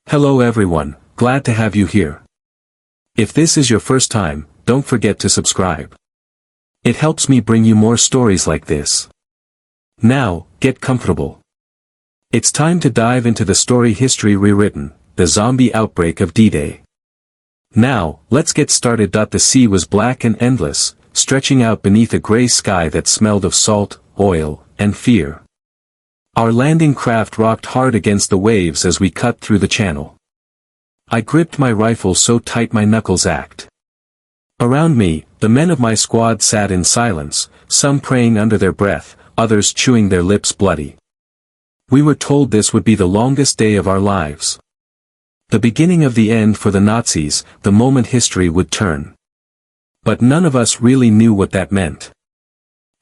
Hello everyone, glad to have you here. If this is your first time, don't forget to subscribe. It helps me bring you more stories like this. Now, get comfortable. It's time to dive into the story History Rewritten, the Zombie Outbreak of D-Day. Now, let's get started. The sea was black and endless, stretching out beneath a gray sky that smelled of salt, oil, and fear. Our landing craft rocked hard against the waves as we cut through the channel. I gripped my rifle so tight my knuckles ached. Around me, the men of my squad sat in silence, some praying under their breath, others chewing their lips bloody. We were told this would be the longest day of our lives. The beginning of the end for the Nazis, the moment history would turn. But none of us really knew what that meant.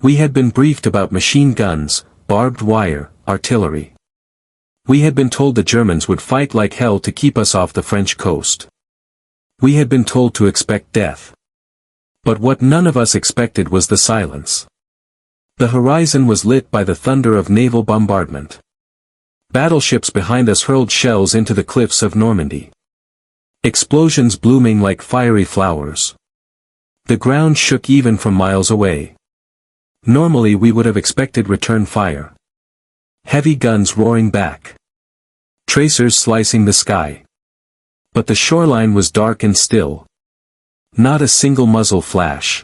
We had been briefed about machine guns, barbed wire, artillery. We had been told the Germans would fight like hell to keep us off the French coast. We had been told to expect death. But what none of us expected was the silence. The horizon was lit by the thunder of naval bombardment. Battleships behind us hurled shells into the cliffs of Normandy. Explosions blooming like fiery flowers. The ground shook even from miles away. Normally we would have expected return fire. Heavy guns roaring back. Tracers slicing the sky. But the shoreline was dark and still. Not a single muzzle flash.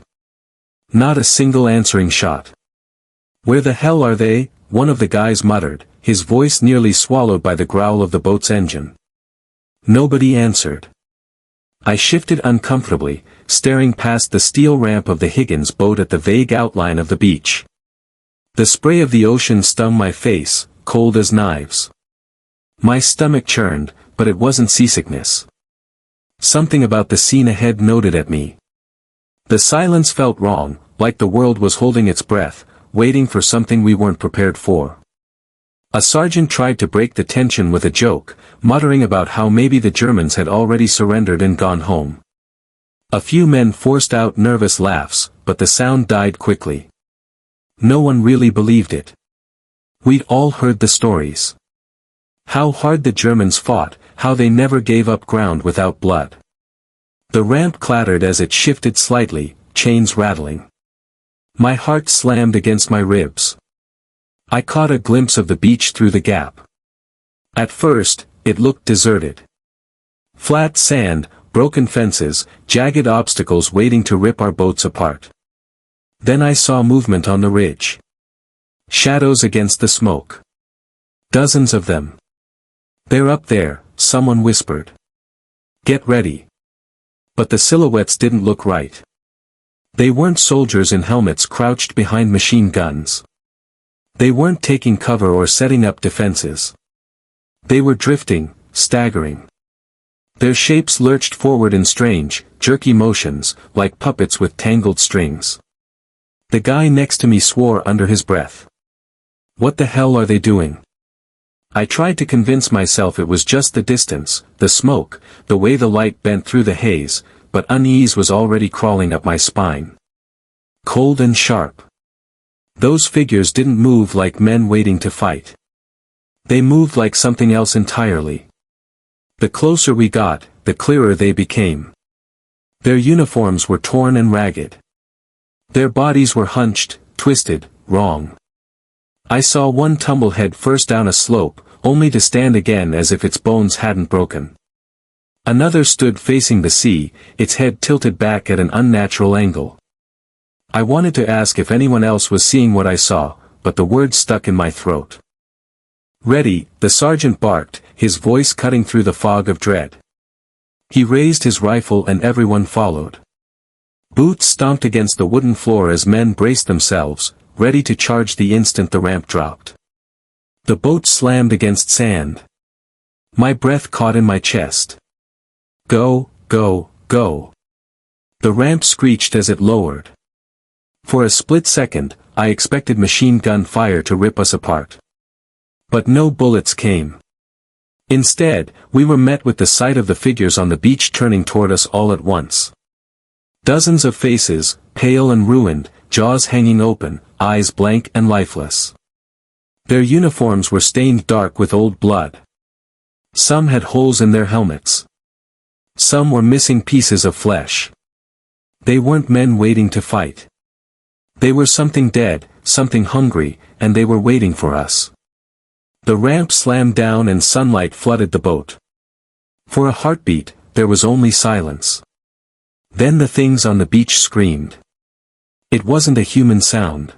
Not a single answering shot. "Where the hell are they?" one of the guys muttered, his voice nearly swallowed by the growl of the boat's engine. Nobody answered. I shifted uncomfortably, staring past the steel ramp of the Higgins boat at the vague outline of the beach. The spray of the ocean stung my face, cold as knives. My stomach churned, but it wasn't seasickness. Something about the scene ahead noted at me. The silence felt wrong, like the world was holding its breath, waiting for something we weren't prepared for. A sergeant tried to break the tension with a joke, muttering about how maybe the Germans had already surrendered and gone home. A few men forced out nervous laughs, but the sound died quickly. No one really believed it. We'd all heard the stories. How hard the Germans fought, how they never gave up ground without blood. The ramp clattered as it shifted slightly, chains rattling. My heart slammed against my ribs. I caught a glimpse of the beach through the gap. At first, it looked deserted. Flat sand, broken fences, jagged obstacles waiting to rip our boats apart. Then I saw movement on the ridge. Shadows against the smoke. Dozens of them. "They're up there," someone whispered. "Get ready." But the silhouettes didn't look right. They weren't soldiers in helmets crouched behind machine guns. They weren't taking cover or setting up defenses. They were drifting, staggering. Their shapes lurched forward in strange, jerky motions, like puppets with tangled strings. The guy next to me swore under his breath. "What the hell are they doing?" I tried to convince myself it was just the distance, the smoke, the way the light bent through the haze, but unease was already crawling up my spine. Cold and sharp. Those figures didn't move like men waiting to fight. They moved like something else entirely. The closer we got, the clearer they became. Their uniforms were torn and ragged. Their bodies were hunched, twisted, wrong. I saw one tumble head first down a slope, only to stand again as if its bones hadn't broken. Another stood facing the sea, its head tilted back at an unnatural angle. I wanted to ask if anyone else was seeing what I saw, but the words stuck in my throat. "Ready," the sergeant barked, his voice cutting through the fog of dread. He raised his rifle and everyone followed. Boots stomped against the wooden floor as men braced themselves, ready to charge the instant the ramp dropped. The boat slammed against sand. My breath caught in my chest. Go, go, go. The ramp screeched as it lowered. For a split second, I expected machine gun fire to rip us apart. But no bullets came. Instead, we were met with the sight of the figures on the beach turning toward us all at once. Dozens of faces, pale and ruined, jaws hanging open, eyes blank and lifeless. Their uniforms were stained dark with old blood. Some had holes in their helmets. Some were missing pieces of flesh. They weren't men waiting to fight. They were something dead, something hungry, and they were waiting for us. The ramp slammed down and sunlight flooded the boat. For a heartbeat, there was only silence. Then the things on the beach screamed. It wasn't a human sound.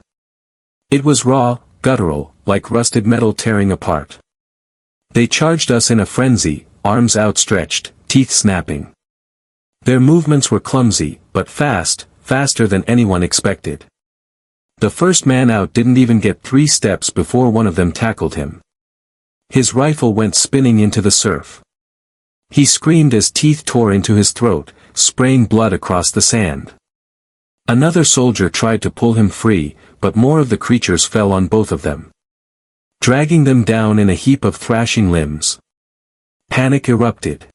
It was raw, guttural, like rusted metal tearing apart. They charged us in a frenzy, arms outstretched, teeth snapping. Their movements were clumsy, but fast, faster than anyone expected. The first man out didn't even get 3 steps before one of them tackled him. His rifle went spinning into the surf. He screamed as teeth tore into his throat, spraying blood across the sand. Another soldier tried to pull him free, but more of the creatures fell on both of them, dragging them down in a heap of thrashing limbs. Panic erupted.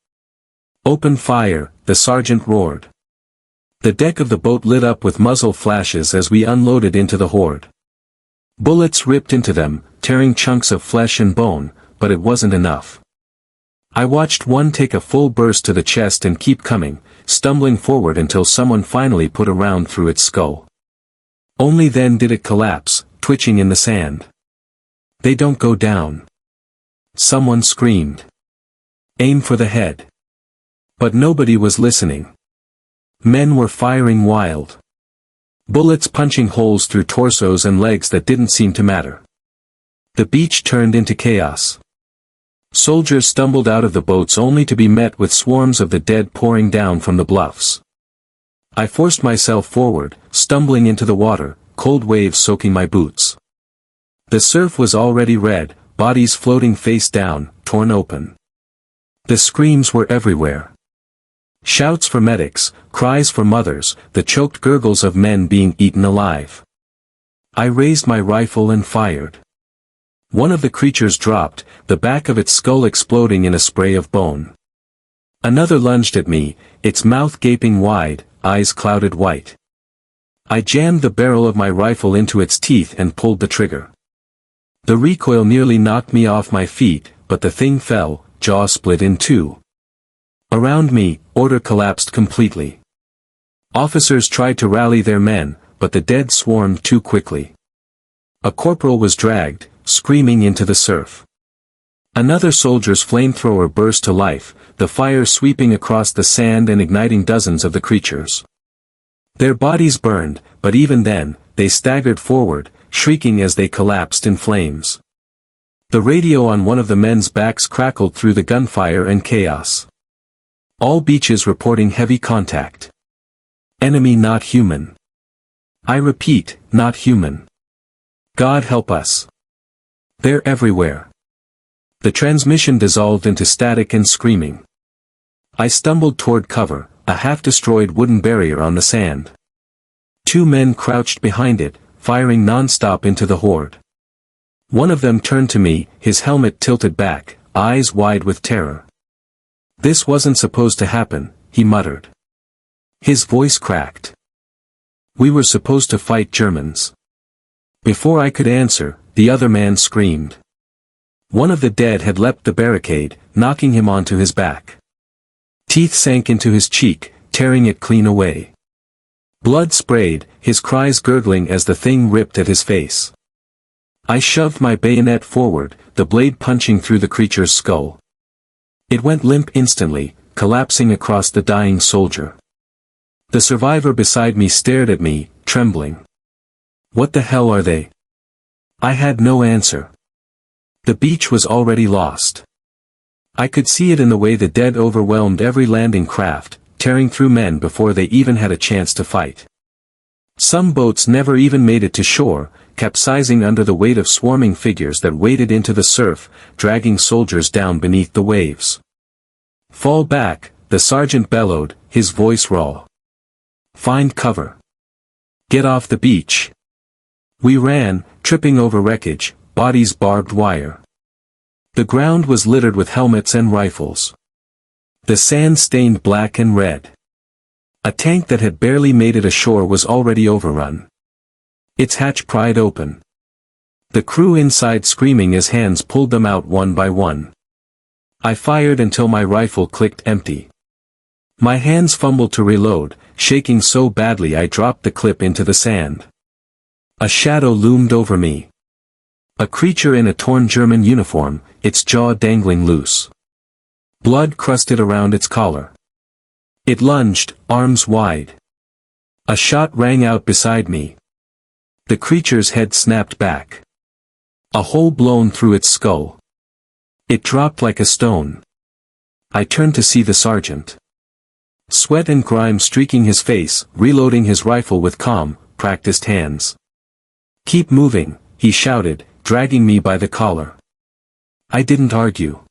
"Open fire," the sergeant roared. The deck of the boat lit up with muzzle flashes as we unloaded into the horde. Bullets ripped into them, tearing chunks of flesh and bone, but it wasn't enough. I watched one take a full burst to the chest and keep coming, stumbling forward until someone finally put a round through its skull. Only then did it collapse, twitching in the sand. "They don't go down." Someone screamed. "Aim for the head." But nobody was listening. Men were firing wild. Bullets punching holes through torsos and legs that didn't seem to matter. The beach turned into chaos. Soldiers stumbled out of the boats only to be met with swarms of the dead pouring down from the bluffs. I forced myself forward, stumbling into the water, cold waves soaking my boots. The surf was already red, bodies floating face down, torn open. The screams were everywhere. Shouts for medics, cries for mothers, the choked gurgles of men being eaten alive. I raised my rifle and fired. One of the creatures dropped, the back of its skull exploding in a spray of bone. Another lunged at me, its mouth gaping wide, eyes clouded white. I jammed the barrel of my rifle into its teeth and pulled the trigger. The recoil nearly knocked me off my feet, but the thing fell, jaw split in 2. Around me, order collapsed completely. Officers tried to rally their men, but the dead swarmed too quickly. A corporal was dragged, screaming into the surf. Another soldier's flamethrower burst to life, the fire sweeping across the sand and igniting dozens of the creatures. Their bodies burned, but even then, they staggered forward, shrieking as they collapsed in flames. The radio on one of the men's backs crackled through the gunfire and chaos. All beaches reporting heavy contact. Enemy not human. I repeat, not human. God help us. They're everywhere. The transmission dissolved into static and screaming. I stumbled toward cover, a half-destroyed wooden barrier on the sand. 2 men crouched behind it, firing non-stop into the horde. One of them turned to me, his helmet tilted back, eyes wide with terror. "This wasn't supposed to happen," he muttered. His voice cracked. "We were supposed to fight Germans." Before I could answer, the other man screamed. One of the dead had leapt the barricade, knocking him onto his back. Teeth sank into his cheek, tearing it clean away. Blood sprayed, his cries gurgling as the thing ripped at his face. I shoved my bayonet forward, the blade punching through the creature's skull. It went limp instantly, collapsing across the dying soldier. The survivor beside me stared at me, trembling. "What the hell are they?" I had no answer. The beach was already lost. I could see it in the way the dead overwhelmed every landing craft, tearing through men before they even had a chance to fight. Some boats never even made it to shore, capsizing under the weight of swarming figures that waded into the surf, dragging soldiers down beneath the waves. "Fall back," the sergeant bellowed, his voice raw. "Find cover. Get off the beach." We ran, tripping over wreckage, bodies barbed wire. The ground was littered with helmets and rifles. The sand stained black and red. A tank that had barely made it ashore was already overrun. Its hatch pried open. The crew inside screaming as hands pulled them out one by one. I fired until my rifle clicked empty. My hands fumbled to reload, shaking so badly I dropped the clip into the sand. A shadow loomed over me. A creature in a torn German uniform, its jaw dangling loose. Blood crusted around its collar. It lunged, arms wide. A shot rang out beside me. The creature's head snapped back. A hole blown through its skull. It dropped like a stone. I turned to see the sergeant. Sweat and grime streaking his face, reloading his rifle with calm, practiced hands. "Keep moving," he shouted, dragging me by the collar. I didn't argue.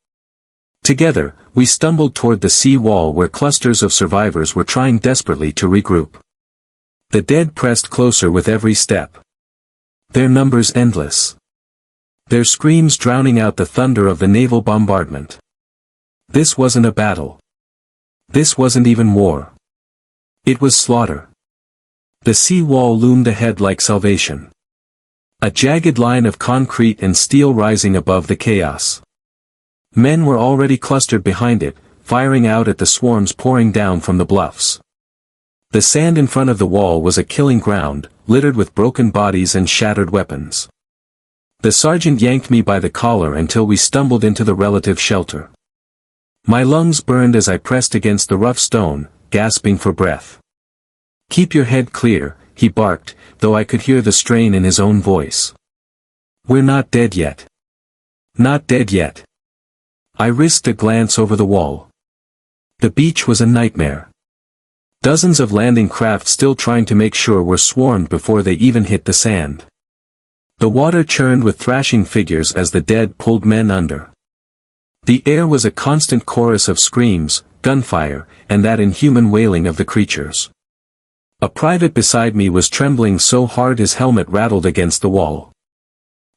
Together, we stumbled toward the sea wall where clusters of survivors were trying desperately to regroup. The dead pressed closer with every step. Their numbers endless. Their screams drowning out the thunder of the naval bombardment. This wasn't a battle. This wasn't even war. It was slaughter. The sea wall loomed ahead like salvation. A jagged line of concrete and steel rising above the chaos. Men were already clustered behind it, firing out at the swarms pouring down from the bluffs. The sand in front of the wall was a killing ground, littered with broken bodies and shattered weapons. The sergeant yanked me by the collar until we stumbled into the relative shelter. My lungs burned as I pressed against the rough stone, gasping for breath. "Keep your head clear," he barked, though I could hear the strain in his own voice. "We're not dead yet. Not dead yet." I risked a glance over the wall. The beach was a nightmare. Dozens of landing craft still trying to make sure we're swarmed before they even hit the sand. The water churned with thrashing figures as the dead pulled men under. The air was a constant chorus of screams, gunfire, and that inhuman wailing of the creatures. A private beside me was trembling so hard his helmet rattled against the wall.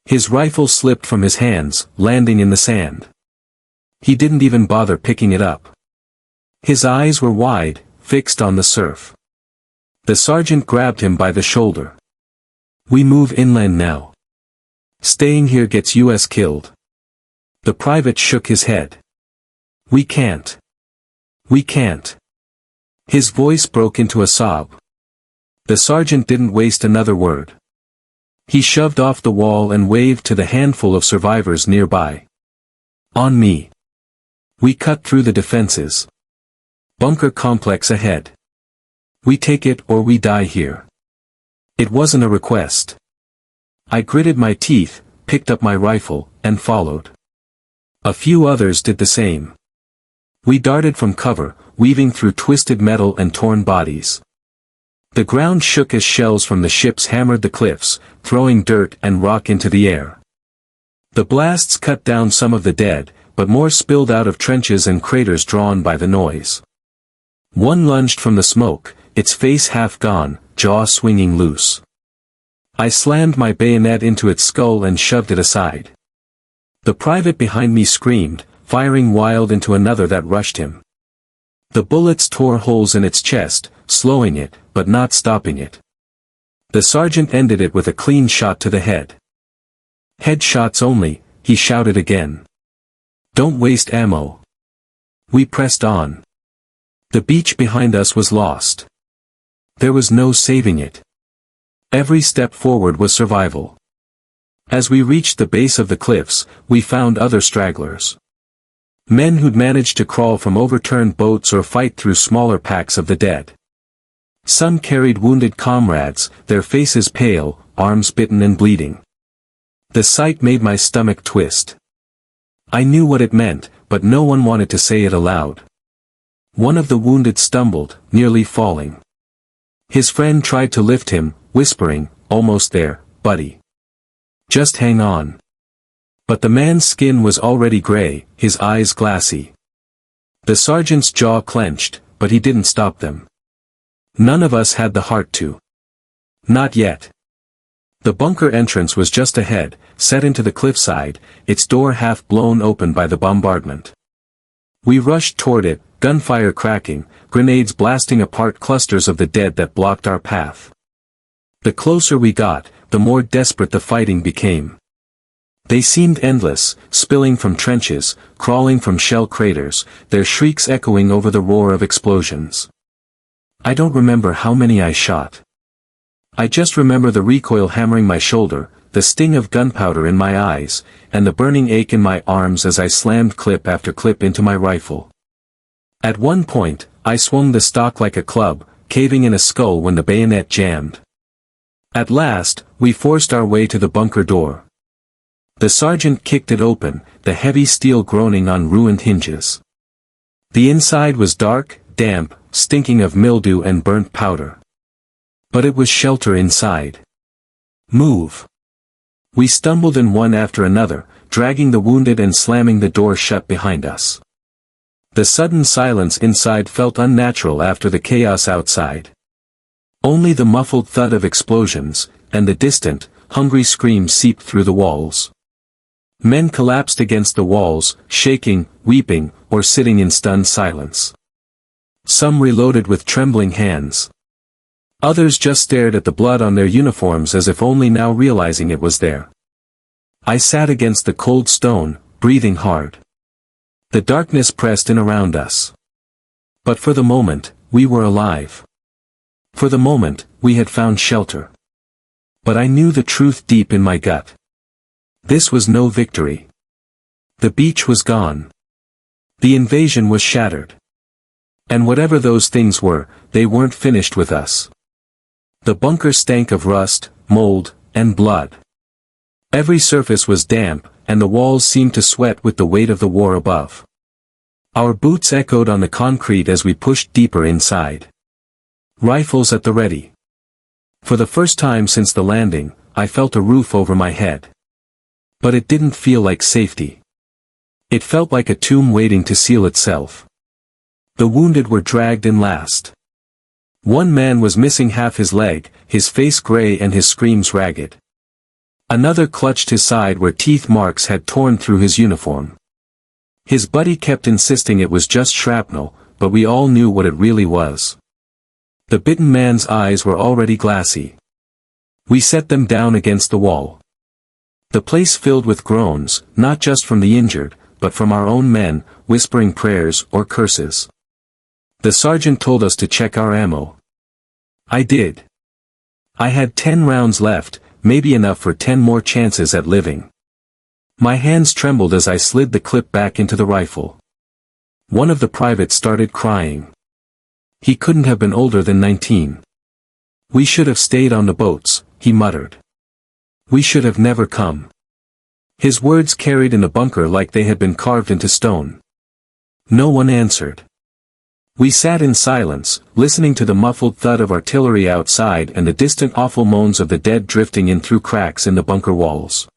His rifle slipped from his hands, landing in the sand. He didn't even bother picking it up. His eyes were wide, fixed on the surf. The sergeant grabbed him by the shoulder. "We move inland now. Staying here gets us killed." The private shook his head. "We can't. We can't." His voice broke into a sob. The sergeant didn't waste another word. He shoved off the wall and waved to the handful of survivors nearby. "On me. We cut through the defenses. Bunker complex ahead. We take it or we die here." It wasn't a request. I gritted my teeth, picked up my rifle, and followed. A few others did the same. We darted from cover, weaving through twisted metal and torn bodies. The ground shook as shells from the ships hammered the cliffs, throwing dirt and rock into the air. The blasts cut down some of the dead, but more spilled out of trenches and craters drawn by the noise. One lunged from the smoke, its face half gone, jaw swinging loose. I slammed my bayonet into its skull and shoved it aside. The private behind me screamed, firing wild into another that rushed him. The bullets tore holes in its chest, slowing it, but not stopping it. The sergeant ended it with a clean shot to the head. "Headshots only," he shouted again. "Don't waste ammo." We pressed on. The beach behind us was lost. There was no saving it. Every step forward was survival. As we reached the base of the cliffs, we found other stragglers. Men who'd managed to crawl from overturned boats or fight through smaller packs of the dead. Some carried wounded comrades, their faces pale, arms bitten and bleeding. The sight made my stomach twist. I knew what it meant, but no one wanted to say it aloud. One of the wounded stumbled, nearly falling. His friend tried to lift him, whispering, "Almost there, buddy. Just hang on." But the man's skin was already gray, his eyes glassy. The sergeant's jaw clenched, but he didn't stop them. None of us had the heart to. Not yet. The bunker entrance was just ahead, set into the cliffside, its door half blown open by the bombardment. We rushed toward it, gunfire cracking, grenades blasting apart clusters of the dead that blocked our path. The closer we got, the more desperate the fighting became. They seemed endless, spilling from trenches, crawling from shell craters, their shrieks echoing over the roar of explosions. I don't remember how many I shot. I just remember the recoil hammering my shoulder, the sting of gunpowder in my eyes, and the burning ache in my arms as I slammed clip after clip into my rifle. At one point, I swung the stock like a club, caving in a skull when the bayonet jammed. At last, we forced our way to the bunker door. The sergeant kicked it open, the heavy steel groaning on ruined hinges. The inside was dark, damp, stinking of mildew and burnt powder. But it was shelter inside. Move. We stumbled in one after another, dragging the wounded and slamming the door shut behind us. The sudden silence inside felt unnatural after the chaos outside. Only the muffled thud of explosions, and the distant, hungry screams seeped through the walls. Men collapsed against the walls, shaking, weeping, or sitting in stunned silence. Some reloaded with trembling hands. Others just stared at the blood on their uniforms as if only now realizing it was there. I sat against the cold stone, breathing hard. The darkness pressed in around us. But for the moment, we were alive. For the moment, we had found shelter. But I knew the truth deep in my gut. This was no victory. The beach was gone. The invasion was shattered. And whatever those things were, they weren't finished with us. The bunker stank of rust, mold, and blood. Every surface was damp, and the walls seemed to sweat with the weight of the war above. Our boots echoed on the concrete as we pushed deeper inside. Rifles at the ready. For the first time since the landing, I felt a roof over my head. But it didn't feel like safety. It felt like a tomb waiting to seal itself. The wounded were dragged in last. One man was missing half his leg, his face gray and his screams ragged. Another clutched his side where teeth marks had torn through his uniform. His buddy kept insisting it was just shrapnel, but we all knew what it really was. The bitten man's eyes were already glassy. We set them down against the wall. The place filled with groans, not just from the injured, but from our own men, whispering prayers or curses. The sergeant told us to check our ammo. I did. I had 10 rounds left, maybe enough for 10 more chances at living. My hands trembled as I slid the clip back into the rifle. One of the privates started crying. He couldn't have been older than 19. We should have stayed on the boats, he muttered. We should have never come. His words carried in the bunker like they had been carved into stone. No one answered. We sat in silence, listening to the muffled thud of artillery outside and the distant awful moans of the dead drifting in through cracks in the bunker walls.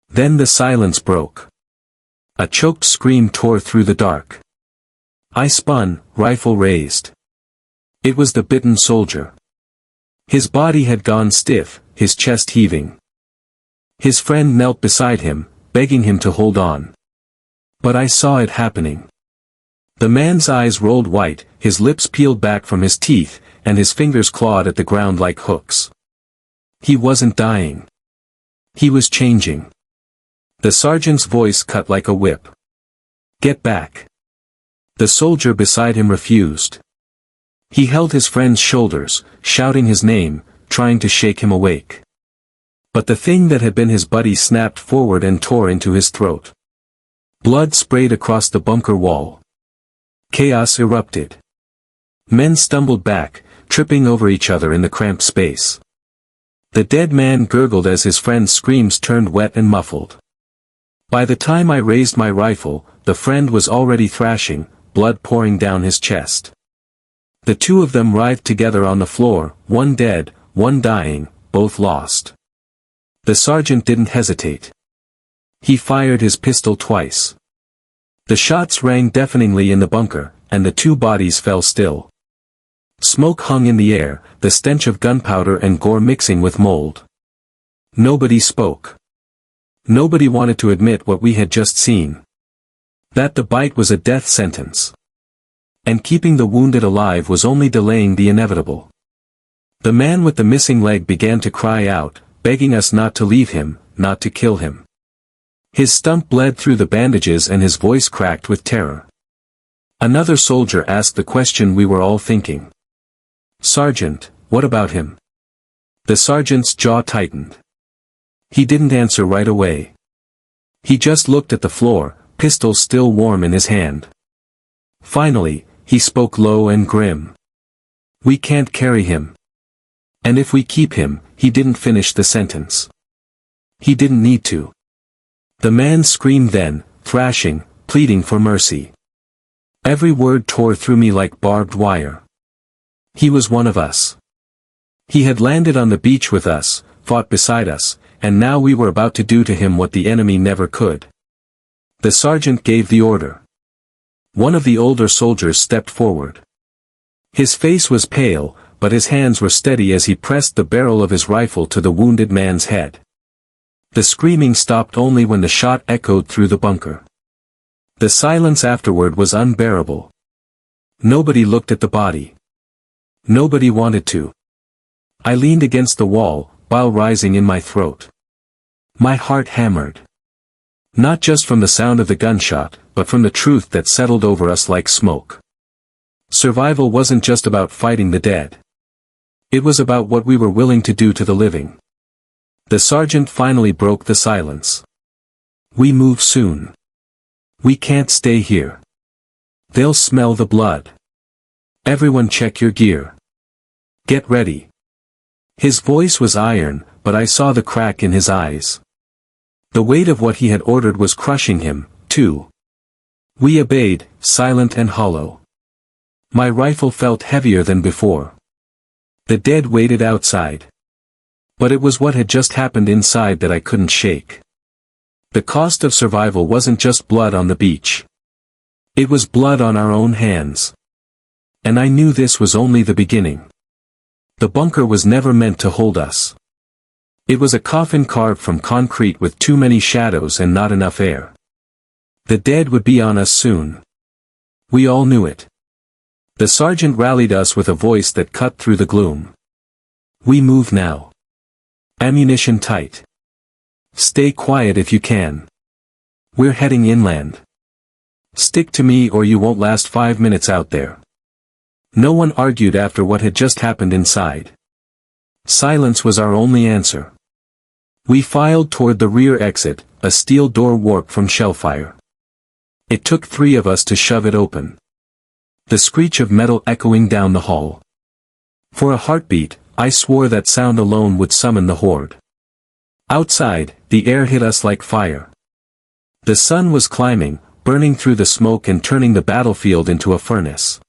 Then the silence broke. A choked scream tore through the dark. I spun, rifle raised. It was the bitten soldier. His body had gone stiff, his chest heaving. His friend knelt beside him, begging him to hold on. But I saw it happening. The man's eyes rolled white, his lips peeled back from his teeth, and his fingers clawed at the ground like hooks. He wasn't dying. He was changing. The sergeant's voice cut like a whip. Get back. The soldier beside him refused. He held his friend's shoulders, shouting his name, trying to shake him awake. But the thing that had been his buddy snapped forward and tore into his throat. Blood sprayed across the bunker wall. Chaos erupted. Men stumbled back, tripping over each other in the cramped space. The dead man gurgled as his friend's screams turned wet and muffled. By the time I raised my rifle, the friend was already thrashing, blood pouring down his chest. The two of them writhed together on the floor, one dead, one dying, both lost. The sergeant didn't hesitate. He fired his pistol twice. The shots rang deafeningly in the bunker, and the two bodies fell still. Smoke hung in the air, the stench of gunpowder and gore mixing with mold. Nobody spoke. Nobody wanted to admit what we had just seen. That the bite was a death sentence. And keeping the wounded alive was only delaying the inevitable. The man with the missing leg began to cry out, begging us not to leave him, not to kill him. His stump bled through the bandages and his voice cracked with terror. Another soldier asked the question we were all thinking. "Sergeant, what about him?" The sergeant's jaw tightened. He didn't answer right away. He just looked at the floor, pistol still warm in his hand. Finally, he spoke low and grim. "We can't carry him. And if we keep him," he didn't finish the sentence. He didn't need to. The man screamed then, thrashing, pleading for mercy. Every word tore through me like barbed wire. He was one of us. He had landed on the beach with us, fought beside us, and now we were about to do to him what the enemy never could. The sergeant gave the order. One of the older soldiers stepped forward. His face was pale, but his hands were steady as he pressed the barrel of his rifle to the wounded man's head. The screaming stopped only when the shot echoed through the bunker. The silence afterward was unbearable. Nobody looked at the body. Nobody wanted to. I leaned against the wall, bile rising in my throat. My heart hammered. Not just from the sound of the gunshot, but from the truth that settled over us like smoke. Survival wasn't just about fighting the dead. It was about what we were willing to do to the living. The sergeant finally broke the silence. "We move soon. We can't stay here. They'll smell the blood. Everyone check your gear. Get ready." His voice was iron, but I saw the crack in his eyes. The weight of what he had ordered was crushing him, too. We obeyed, silent and hollow. My rifle felt heavier than before. The dead waited outside. But it was what had just happened inside that I couldn't shake. The cost of survival wasn't just blood on the beach. It was blood on our own hands. And I knew this was only the beginning. The bunker was never meant to hold us. It was a coffin carved from concrete with too many shadows and not enough air. The dead would be on us soon. We all knew it. The sergeant rallied us with a voice that cut through the gloom. "We move now. Ammunition tight. Stay quiet if you can. We're heading inland. Stick to me or you won't last 5 minutes out there." No one argued after what had just happened inside. Silence was our only answer. We filed toward the rear exit, a steel door warped from shellfire. It took 3 of us to shove it open. The screech of metal echoing down the hall. For a heartbeat, I swore that sound alone would summon the horde. Outside, the air hit us like fire. The sun was climbing, burning through the smoke and turning the battlefield into a furnace.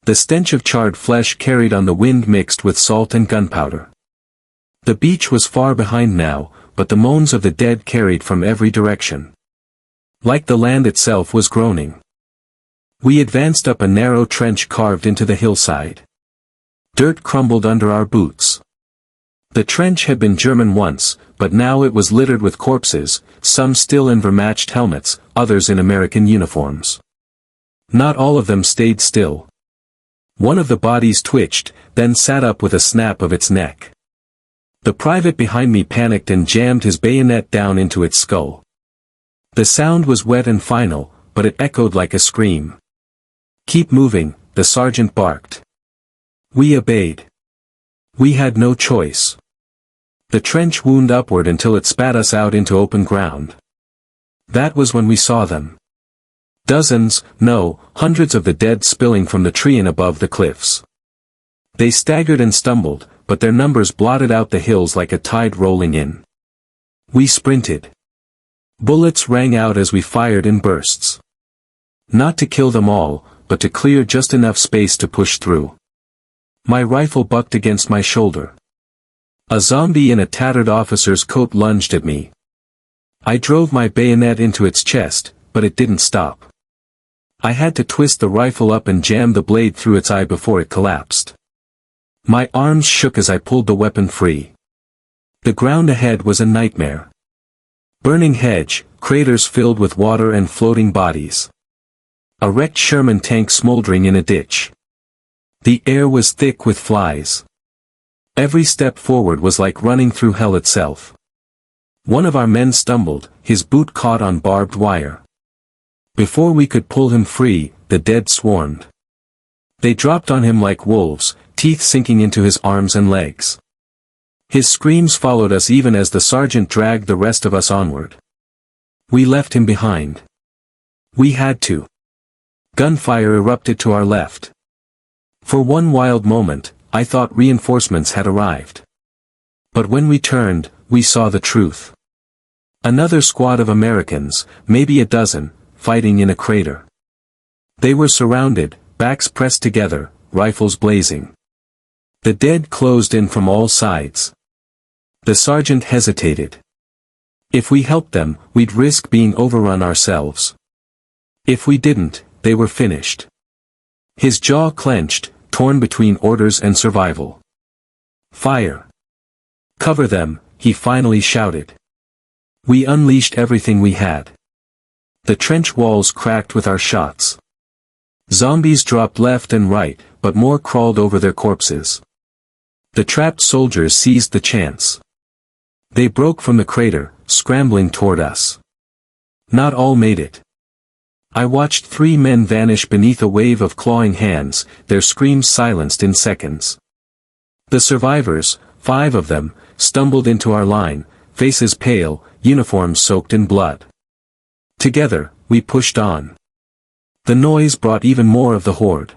The stench of charred flesh carried on the wind mixed with salt and gunpowder. The beach was far behind now, but the moans of the dead carried from every direction. Like the land itself was groaning. We advanced up a narrow trench carved into the hillside. Dirt crumbled under our boots. The trench had been German once, but now it was littered with corpses, some still in vermatched helmets, others in American uniforms. Not all of them stayed still. One of the bodies twitched, then sat up with a snap of its neck. The private behind me panicked and jammed his bayonet down into its skull. The sound was wet and final, but it echoed like a scream. "Keep moving," the sergeant barked. We obeyed. We had no choice. The trench wound upward until it spat us out into open ground. That was when we saw them. Dozens, no, hundreds of the dead spilling from the tree and above the cliffs. They staggered and stumbled, but their numbers blotted out the hills like a tide rolling in. We sprinted. Bullets rang out as we fired in bursts. Not to kill them all, but to clear just enough space to push through. My rifle bucked against my shoulder. A zombie in a tattered officer's coat lunged at me. I drove my bayonet into its chest, but it didn't stop. I had to twist the rifle up and jam the blade through its eye before it collapsed. My arms shook as I pulled the weapon free. The ground ahead was a nightmare. Burning hedge, craters filled with water and floating bodies. A wrecked Sherman tank smoldering in a ditch. The air was thick with flies. Every step forward was like running through hell itself. One of our men stumbled, his boot caught on barbed wire. Before we could pull him free, the dead swarmed. They dropped on him like wolves, teeth sinking into his arms and legs. His screams followed us even as the sergeant dragged the rest of us onward. We left him behind. We had to. Gunfire erupted to our left. For one wild moment, I thought reinforcements had arrived. But when we turned, we saw the truth. Another squad of Americans, maybe a dozen, fighting in a crater. They were surrounded, backs pressed together, rifles blazing. The dead closed in from all sides. The sergeant hesitated. If we helped them, we'd risk being overrun ourselves. If we didn't, they were finished. His jaw clenched, torn between orders and survival. Fire! Cover them, he finally shouted. We unleashed everything we had. The trench walls cracked with our shots. Zombies dropped left and right, but more crawled over their corpses. The trapped soldiers seized the chance. They broke from the crater, scrambling toward us. Not all made it. I watched 3 men vanish beneath a wave of clawing hands, their screams silenced in seconds. The survivors, 5 of them, stumbled into our line, faces pale, uniforms soaked in blood. Together, we pushed on. The noise brought even more of the horde.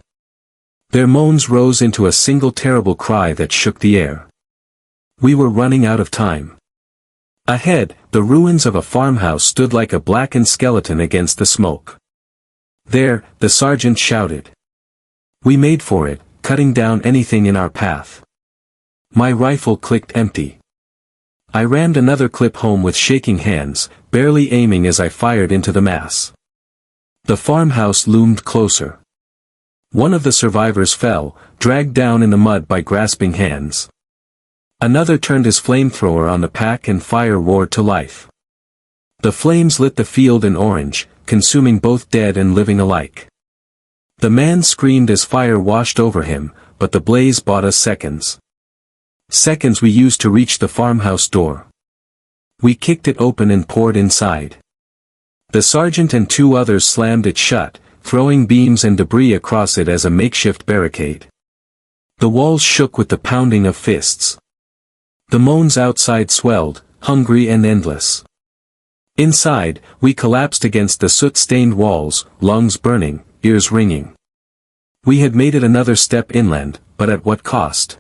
Their moans rose into a single terrible cry that shook the air. We were running out of time. Ahead, the ruins of a farmhouse stood like a blackened skeleton against the smoke. There, the sergeant shouted. We made for it, cutting down anything in our path. My rifle clicked empty. I rammed another clip home with shaking hands, barely aiming as I fired into the mass. The farmhouse loomed closer. One of the survivors fell, dragged down in the mud by grasping hands. Another turned his flamethrower on the pack and fire roared to life. The flames lit the field in orange, consuming both dead and living alike. The man screamed as fire washed over him, but the blaze bought us seconds. Seconds we used to reach the farmhouse door. We kicked it open and poured inside. The sergeant and 2 others slammed it shut, throwing beams and debris across it as a makeshift barricade. The walls shook with the pounding of fists. The moans outside swelled, hungry and endless. Inside, we collapsed against the soot-stained walls, lungs burning, ears ringing. We had made it another step inland, but at what cost?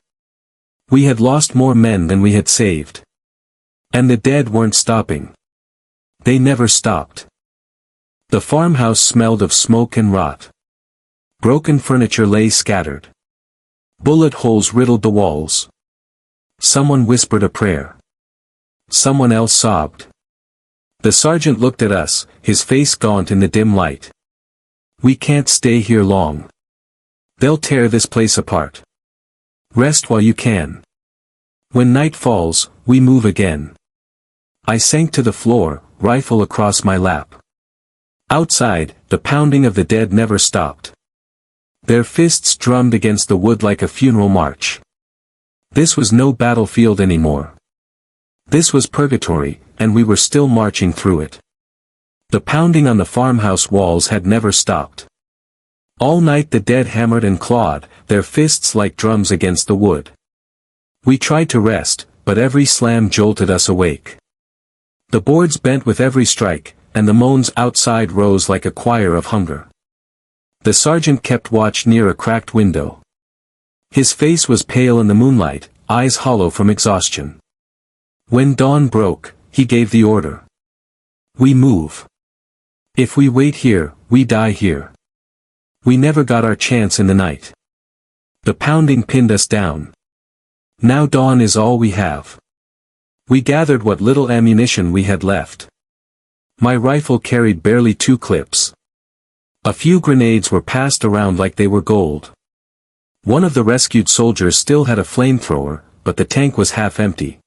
We had lost more men than we had saved. And the dead weren't stopping. They never stopped. The farmhouse smelled of smoke and rot. Broken furniture lay scattered. Bullet holes riddled the walls. Someone whispered a prayer. Someone else sobbed. The sergeant looked at us, his face gaunt in the dim light. We can't stay here long. They'll tear this place apart. Rest while you can. When night falls, we move again. I sank to the floor, rifle across my lap. Outside, the pounding of the dead never stopped. Their fists drummed against the wood like a funeral march. This was no battlefield anymore. This was purgatory, and we were still marching through it. The pounding on the farmhouse walls had never stopped. All night the dead hammered and clawed, their fists like drums against the wood. We tried to rest, but every slam jolted us awake. The boards bent with every strike, and the moans outside rose like a choir of hunger. The sergeant kept watch near a cracked window. His face was pale in the moonlight, eyes hollow from exhaustion. When dawn broke, he gave the order. We move. If we wait here, we die here. We never got our chance in the night. The pounding pinned us down. Now dawn is all we have. We gathered what little ammunition we had left. My rifle carried barely 2 clips. A few grenades were passed around like they were gold. One of the rescued soldiers still had a flamethrower, but the tank was half empty.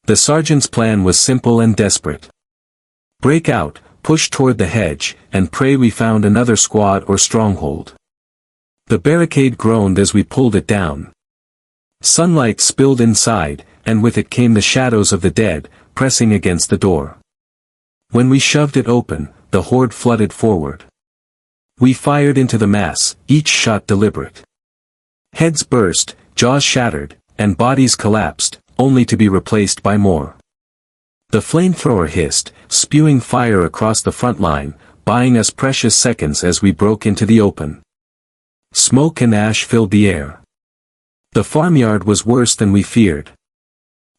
The sergeant's plan was simple and desperate. Break out, push toward the hedge, and pray we found another squad or stronghold. The barricade groaned as we pulled it down. Sunlight spilled inside, and with it came the shadows of the dead, pressing against the door. When we shoved it open, the horde flooded forward. We fired into the mass, each shot deliberate. Heads burst, jaws shattered, and bodies collapsed, only to be replaced by more. The flamethrower hissed, spewing fire across the front line, buying us precious seconds as we broke into the open. Smoke and ash filled the air. The farmyard was worse than we feared.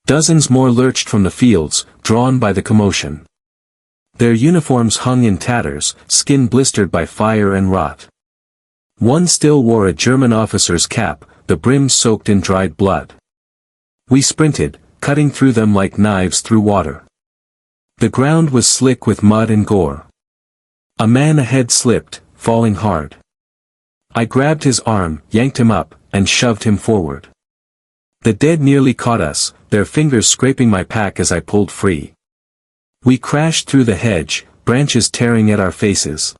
Dozens more lurched from the fields, drawn by the commotion. Their uniforms hung in tatters, skin blistered by fire and rot. One still wore a German officer's cap, the brim soaked in dried blood. We sprinted, cutting through them like knives through water. The ground was slick with mud and gore. A man ahead slipped, falling hard. I grabbed his arm, yanked him up, and shoved him forward. The dead nearly caught us, their fingers scraping my pack as I pulled free. We crashed through the hedge, branches tearing at our faces.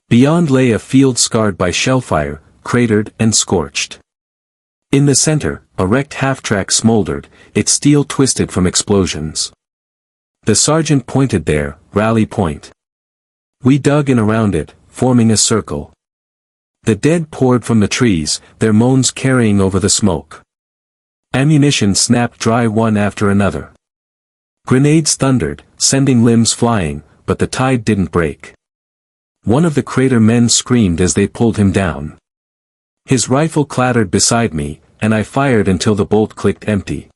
Beyond lay a field scarred by shellfire, cratered and scorched. In the center, a wrecked half-track smoldered, its steel twisted from explosions. The sergeant pointed there, rally point. We dug in around it, forming a circle. The dead poured from the trees, their moans carrying over the smoke. Ammunition snapped dry one after another. Grenades thundered, sending limbs flying, but the tide didn't break. One of the crater men screamed as they pulled him down. His rifle clattered beside me, and I fired until the bolt clicked empty.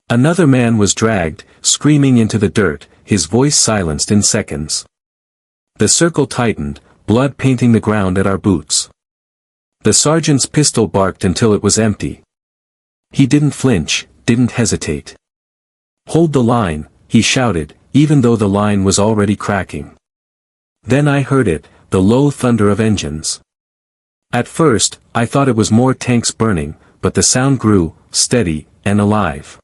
Another man was dragged, screaming into the dirt, his voice silenced in seconds. The circle tightened, blood painting the ground at our boots. The sergeant's pistol barked until it was empty. He didn't flinch, didn't hesitate. "Hold the line," he shouted, even though the line was already cracking. Then I heard it, the low thunder of engines. At first, I thought it was more tanks burning, but the sound grew, steady, and alive.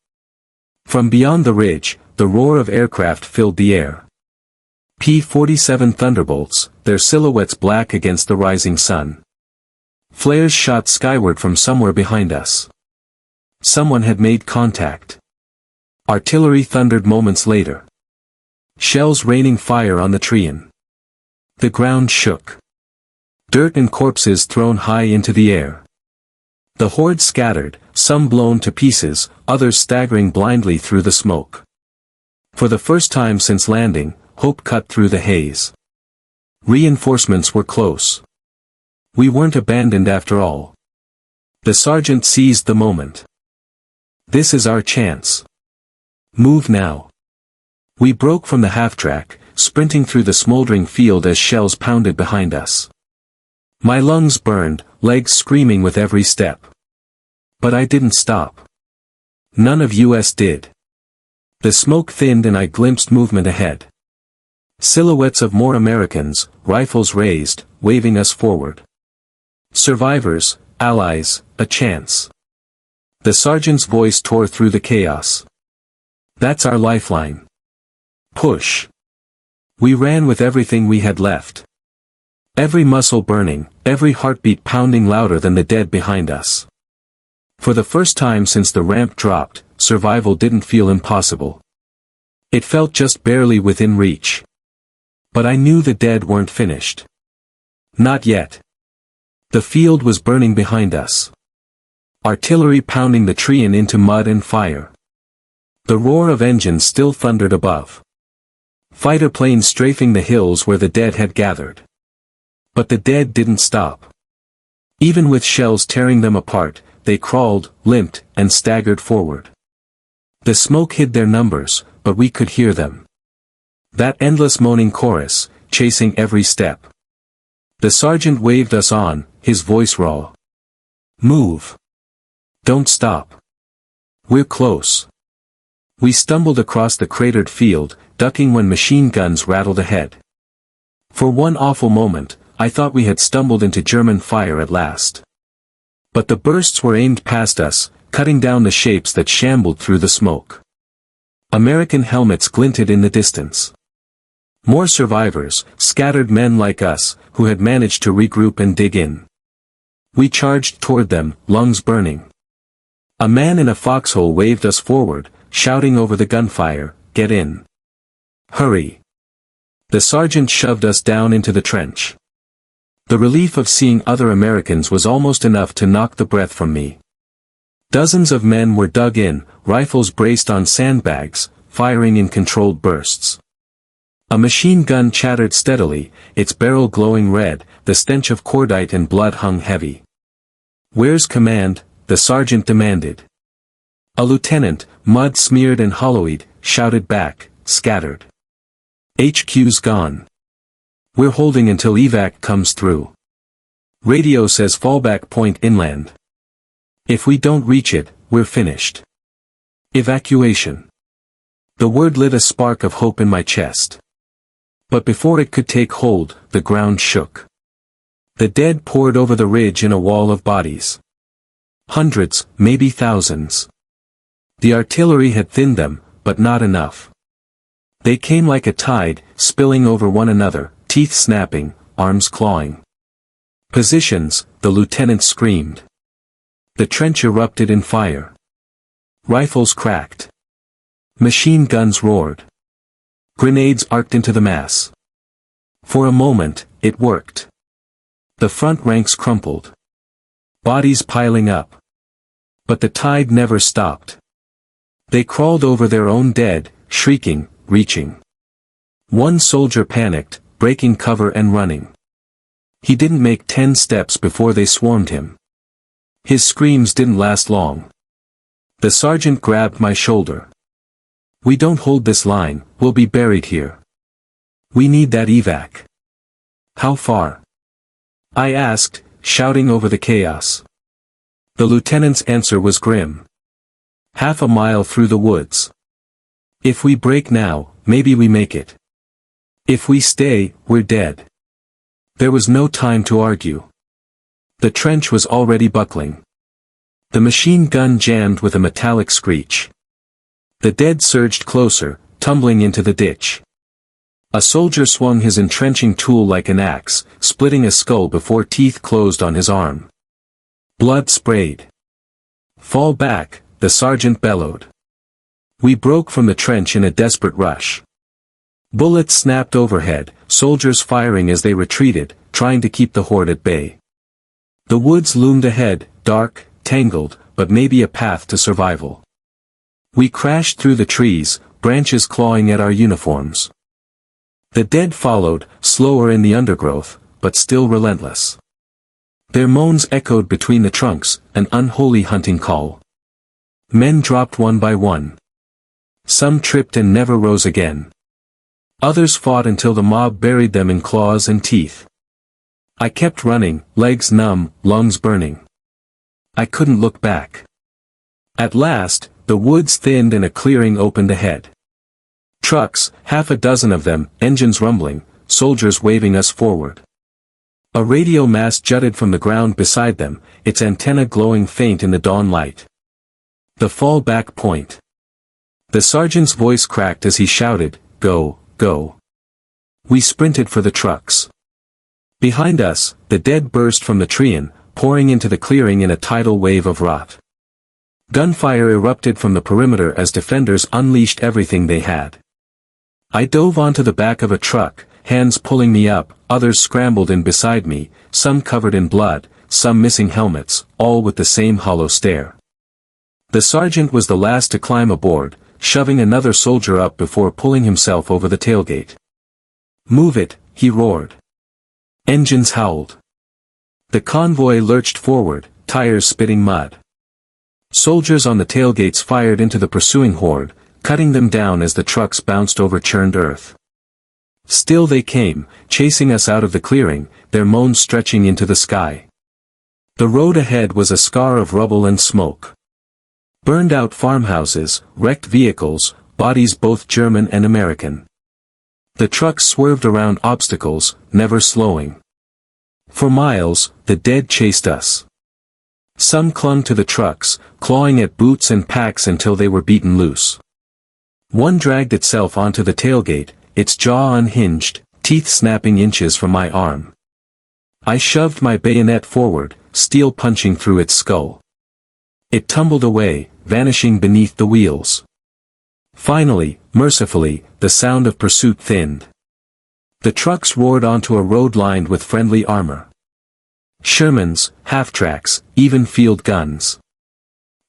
From beyond the ridge, the roar of aircraft filled the air. P-47 Thunderbolts, their silhouettes black against the rising sun. Flares shot skyward from somewhere behind us. Someone had made contact. Artillery thundered moments later. Shells raining fire on the Trian. The ground shook. Dirt and corpses thrown high into the air. The horde scattered, some blown to pieces, others staggering blindly through the smoke. For the first time since landing, hope cut through the haze. Reinforcements were close. We weren't abandoned after all. The sergeant seized the moment. "This is our chance. Move now." We broke from the half-track, sprinting through the smoldering field as shells pounded behind us. My lungs burned, legs screaming with every step. But I didn't stop. None of us did. The smoke thinned and I glimpsed movement ahead. Silhouettes of more Americans, rifles raised, waving us forward. Survivors, allies, a chance. The sergeant's voice tore through the chaos. "That's our lifeline. Push." We ran with everything we had left. Every muscle burning, every heartbeat pounding louder than the dead behind us. For the first time since the ramp dropped, survival didn't feel impossible. It felt just barely within reach. But I knew the dead weren't finished. Not yet. The field was burning behind us. Artillery pounding the Trian into mud and fire. The roar of engines still thundered above. Fighter planes strafing the hills where the dead had gathered. But the dead didn't stop. Even with shells tearing them apart, they crawled, limped, and staggered forward. The smoke hid their numbers, but we could hear them. That endless moaning chorus, chasing every step. The sergeant waved us on, his voice raw. "Move. Don't stop. We're close." We stumbled across the cratered field, ducking when machine guns rattled ahead. For one awful moment, I thought we had stumbled into German fire at last. But the bursts were aimed past us, cutting down the shapes that shambled through the smoke. American helmets glinted in the distance. More survivors, scattered men like us, who had managed to regroup and dig in. We charged toward them, lungs burning. A man in a foxhole waved us forward, shouting over the gunfire, get in. Hurry. The sergeant shoved us down into the trench. The relief of seeing other Americans was almost enough to knock the breath from me. Dozens of men were dug in, rifles braced on sandbags, firing in controlled bursts. A machine gun chattered steadily, its barrel glowing red, the stench of cordite and blood hung heavy. "Where's command?" the sergeant demanded. A lieutenant, mud-smeared and hollow-eyed, shouted back, "Scattered. HQ's gone. We're holding until evac comes through. Radio says fallback point inland. If we don't reach it, we're finished. Evacuation." The word lit a spark of hope in my chest. But before it could take hold, the ground shook. The dead poured over the ridge in a wall of bodies. Hundreds, maybe thousands. The artillery had thinned them, but not enough. They came like a tide, spilling over one another, teeth snapping, arms clawing. "Positions," the lieutenant screamed. The trench erupted in fire. Rifles cracked. Machine guns roared. Grenades arced into the mass. For a moment, it worked. The front ranks crumpled. Bodies piling up. But the tide never stopped. They crawled over their own dead, shrieking, reaching. One soldier panicked, breaking cover and running. He didn't make 10 steps before they swarmed him. His screams didn't last long. The sergeant grabbed my shoulder. "We don't hold this line, we'll be buried here. We need that evac." "How far?" I asked, shouting over the chaos. The lieutenant's answer was grim. "Half a mile through the woods. If we break now, maybe we make it. If we stay, we're dead." There was no time to argue. The trench was already buckling. The machine gun jammed with a metallic screech. The dead surged closer, tumbling into the ditch. A soldier swung his entrenching tool like an axe, splitting a skull before teeth closed on his arm. Blood sprayed. "Fall back," the sergeant bellowed. We broke from the trench in a desperate rush. Bullets snapped overhead, soldiers firing as they retreated, trying to keep the horde at bay. The woods loomed ahead, dark, tangled, but maybe a path to survival. We crashed through the trees, branches clawing at our uniforms. The dead followed, slower in the undergrowth, but still relentless. Their moans echoed between the trunks, an unholy hunting call. Men dropped one by one. Some tripped and never rose again. Others fought until the mob buried them in claws and teeth. I kept running, legs numb, lungs burning. I couldn't look back. At last, the woods thinned and a clearing opened ahead. Trucks, half a dozen of them, engines rumbling, soldiers waving us forward. A radio mast jutted from the ground beside them, its antenna glowing faint in the dawn light. The fallback point. The sergeant's voice cracked as he shouted, "Go, go." We sprinted for the trucks. Behind us, the dead burst from the trean, pouring into the clearing in a tidal wave of rot. Gunfire erupted from the perimeter as defenders unleashed everything they had. I dove onto the back of a truck, hands pulling me up, others scrambled in beside me, some covered in blood, some missing helmets, all with the same hollow stare. The sergeant was the last to climb aboard, shoving another soldier up before pulling himself over the tailgate. "Move it," he roared. Engines howled. The convoy lurched forward, tires spitting mud. Soldiers on the tailgates fired into the pursuing horde, cutting them down as the trucks bounced over churned earth. Still they came, chasing us out of the clearing, their moans stretching into the sky. The road ahead was a scar of rubble and smoke. Burned out farmhouses, wrecked vehicles, bodies both German and American. The trucks swerved around obstacles, never slowing. For miles, the dead chased us. Some clung to the trucks, clawing at boots and packs until they were beaten loose. One dragged itself onto the tailgate, its jaw unhinged, teeth snapping inches from my arm. I shoved my bayonet forward, steel punching through its skull. It tumbled away, vanishing beneath the wheels. Finally, mercifully, the sound of pursuit thinned. The trucks roared onto a road lined with friendly armor. Shermans, half-tracks, even field guns.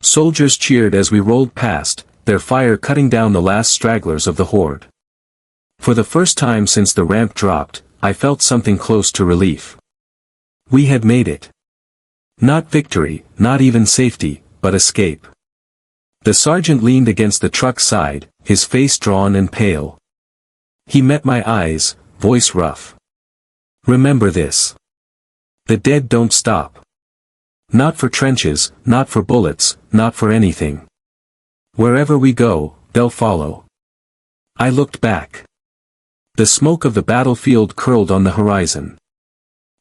Soldiers cheered as we rolled past, their fire cutting down the last stragglers of the horde. For the first time since the ramp dropped, I felt something close to relief. We had made it. Not victory, not even safety, but escape. The sergeant leaned against the truck's side, his face drawn and pale. He met my eyes, voice rough. Remember this. The dead don't stop. Not for trenches, not for bullets, not for anything. Wherever we go, they'll follow. I looked back. The smoke of the battlefield curled on the horizon.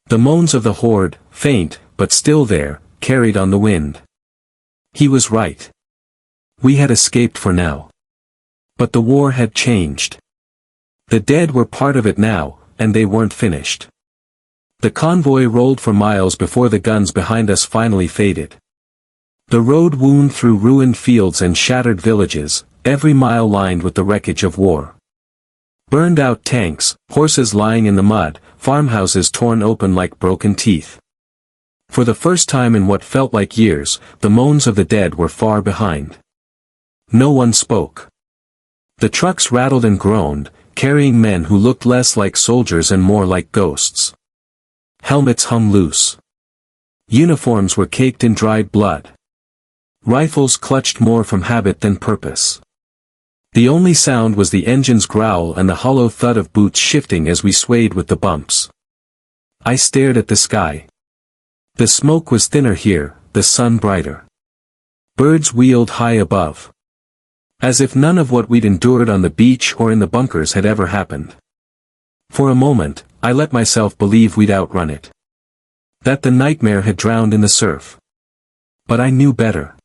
The moans of the horde, faint, but still there, carried on the wind. He was right. We had escaped for now. But the war had changed. The dead were part of it now, and they weren't finished. The convoy rolled for miles before the guns behind us finally faded. The road wound through ruined fields and shattered villages, every mile lined with the wreckage of war. Burned-out tanks, horses lying in the mud, farmhouses torn open like broken teeth. For the first time in what felt like years, the moans of the dead were far behind. No one spoke. The trucks rattled and groaned, carrying men who looked less like soldiers and more like ghosts. Helmets hung loose. Uniforms were caked in dried blood. Rifles clutched more from habit than purpose. The only sound was the engine's growl and the hollow thud of boots shifting as we swayed with the bumps. I stared at the sky. The smoke was thinner here, the sun brighter. Birds wheeled high above. As if none of what we'd endured on the beach or in the bunkers had ever happened. For a moment, I let myself believe we'd outrun it. That the nightmare had drowned in the surf. But I knew better.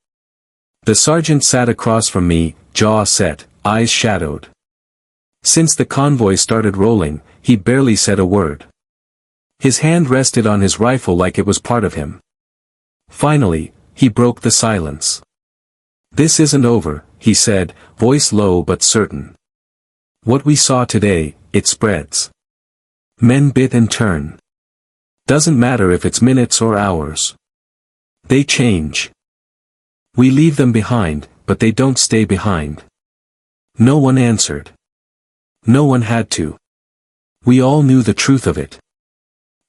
The sergeant sat across from me, jaw set, eyes shadowed. Since the convoy started rolling, he'd barely said a word. His hand rested on his rifle like it was part of him. Finally, he broke the silence. "This isn't over," he said, voice low but certain. "What we saw today, it spreads. Men bit and turn. Doesn't matter if it's minutes or hours. They change. We leave them behind, but they don't stay behind." No one answered. No one had to. We all knew the truth of it.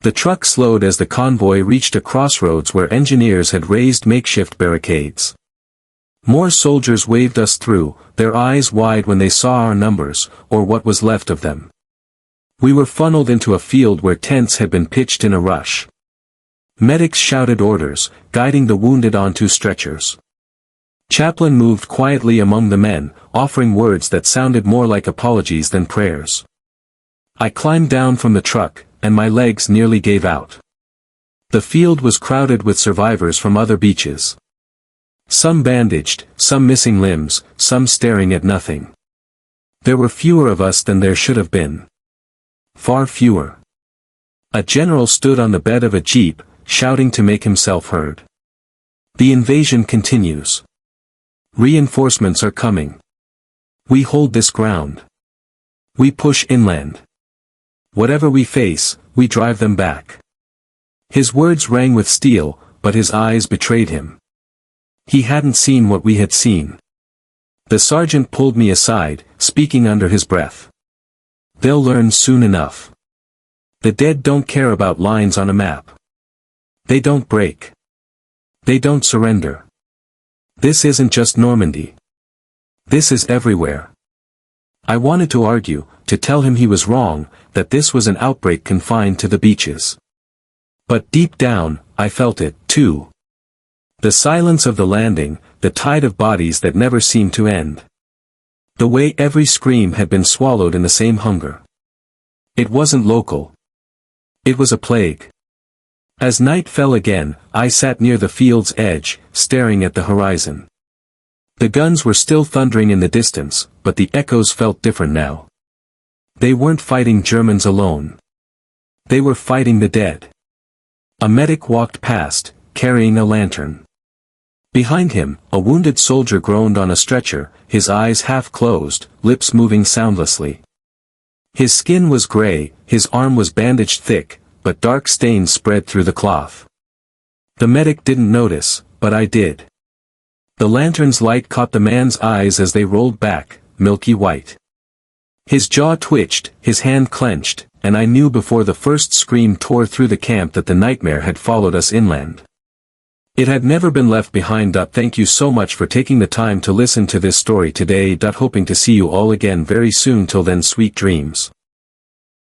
The truck slowed as the convoy reached a crossroads where engineers had raised makeshift barricades. More soldiers waved us through, their eyes wide when they saw our numbers, or what was left of them. We were funneled into a field where tents had been pitched in a rush. Medics shouted orders, guiding the wounded onto stretchers. Chaplain moved quietly among the men, offering words that sounded more like apologies than prayers. I climbed down from the truck, and my legs nearly gave out. The field was crowded with survivors from other beaches. Some bandaged, some missing limbs, some staring at nothing. There were fewer of us than there should have been. Far fewer. A general stood on the bed of a jeep, shouting to make himself heard. "The invasion continues. Reinforcements are coming. We hold this ground. We push inland. Whatever we face, we drive them back." His words rang with steel, but his eyes betrayed him. He hadn't seen what we had seen. The sergeant pulled me aside, speaking under his breath. "They'll learn soon enough. The dead don't care about lines on a map. They don't break. They don't surrender. This isn't just Normandy. This is everywhere." I wanted to argue, to tell him he was wrong, that this was an outbreak confined to the beaches. But deep down, I felt it, too. The silence of the landing, the tide of bodies that never seemed to end. The way every scream had been swallowed in the same hunger. It wasn't local. It was a plague. As night fell again, I sat near the field's edge, staring at the horizon. The guns were still thundering in the distance, but the echoes felt different now. They weren't fighting Germans alone. They were fighting the dead. A medic walked past, carrying a lantern. Behind him, a wounded soldier groaned on a stretcher, his eyes half closed, lips moving soundlessly. His skin was gray, his arm was bandaged thick, but dark stains spread through the cloth. The medic didn't notice, but I did. The lantern's light caught the man's eyes as they rolled back, milky white. His jaw twitched, his hand clenched, and I knew before the first scream tore through the camp that the nightmare had followed us inland. It had never been left behind. Thank you so much for taking the time to listen to this story today. Hoping to see you all again very soon. Till then, sweet dreams.